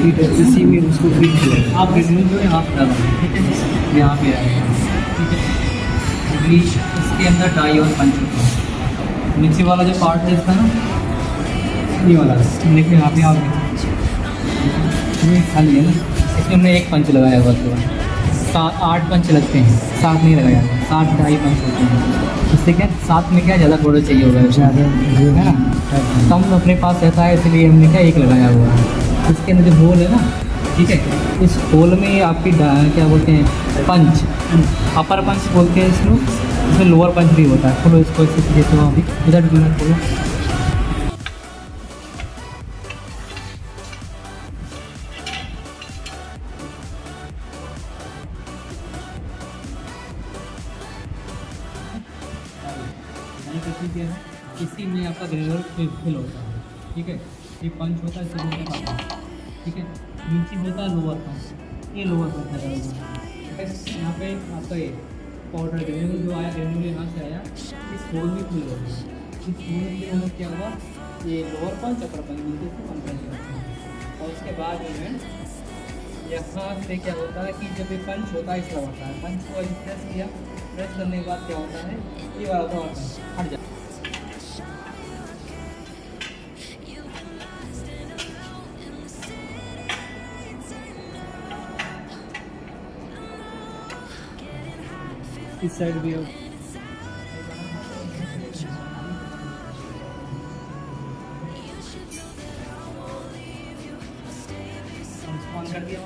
Heater इसी में उसको फीड किया। आप ग्रेन्यूल जो है यहाँ पे डालो, ठीक है, यहाँ पे आएगा, ठीक है। अभी इसके अंदर डाई और पंच होता है। नीचे वाला जो पार्ट है इसका ना, ये वाला देखिए यहाँ पे आप ये खाली है ना, इसमें हमने एक पंच लगाया हुआ था। 7-8 पंच लगते हैं, 7 नहीं लगाया, 7 ढाई पंच होते हैं। इससे क्या 7 में क्या ज़्यादा घोड़ा चाहिए होगा, ज़्यादा है ना, कम अपने पास रहता है, इसलिए हमने क्या एक लगाया हुआ है। इसके अंदर जो होल है ना, ठीक है, इस होल में आपकी क्या बोलते हैं, पंच, अपर पंच बोलते हैं इसमें, इसमें लोअर पंच भी होता है। खोलो इसको इस तरीके से, अभी इधर खोलो। इसी में आपका ग्रेन्यूल फिल होता है, ठीक है। ये पंच होता है, इसे बोलते हैं, ठीक है। नीचे होता है लोअर पंच, ये लोअर पंच लगा हुआ है, ठीक है। यहाँ पे आपका ये पाउडर ग्रेन्यूल जो आया, ग्रेन्यूल यहाँ से आया, इस होल में फिल हो गया। इस होल के अंदर क्या हुआ, ये लोअर पंच अपर पंच मिलते हैं, पंच करते हैं। और उसके बाद जो है यहाँ से क्या होता है कि जब ये पंच होता है, इस तरह होता है, पंच को प्रेस किया, प्रेस करने के बाद क्या होता है, ये वाला तो हट जाता है। इस साइड भी हो, ऑन कर दिया।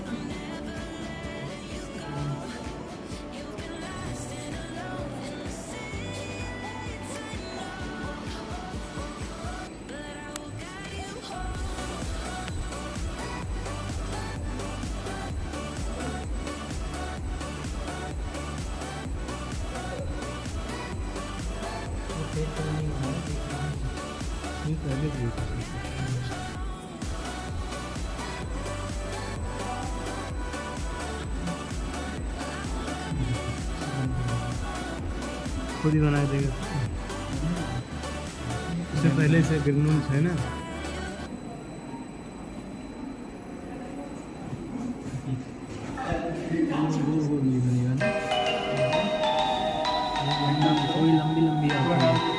खुद ही बना देगा, इससे पहले से ग्रेन्यूल है ना। कोई लंबी लंबी आती है।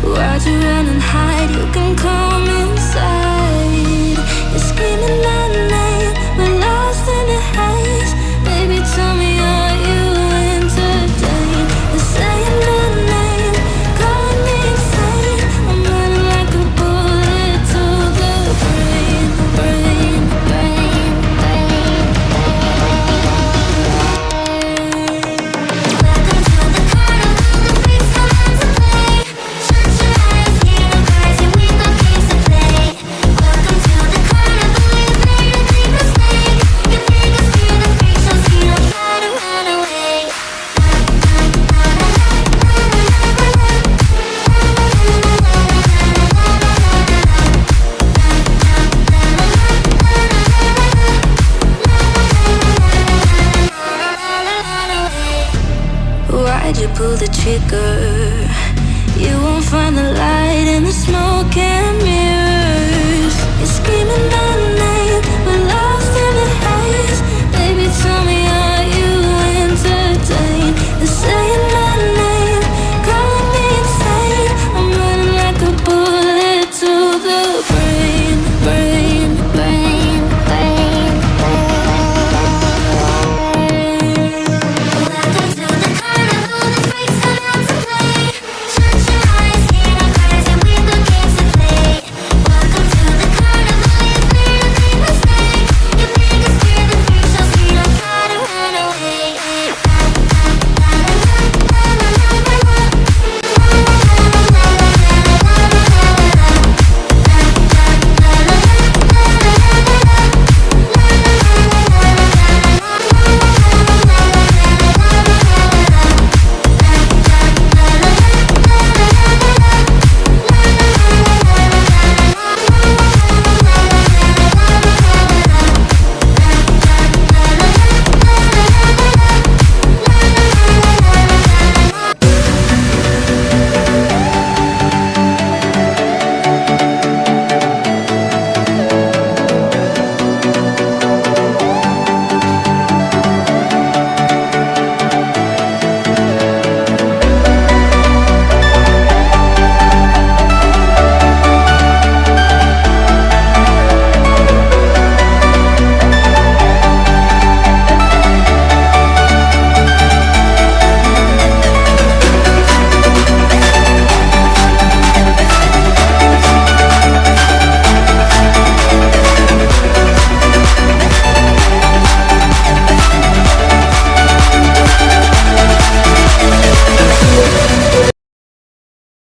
Why'd you run and hide? You can come inside. You're screaming at night, we're lost in the haze. Baby, tell me, are you entertained? You're saying my name, calling me insane. I'm running like a bullet to the brain, brain, brain, brain. Welcome to the carnival, the freaks come out to play. Shut your eyes, hear the cries, and we got games to play. Welcome to the carnival, you made a big mistake. You make us feel the freak show, so you don't try to run away. Why'd you pull the trigger? You won't find the light in the smoke.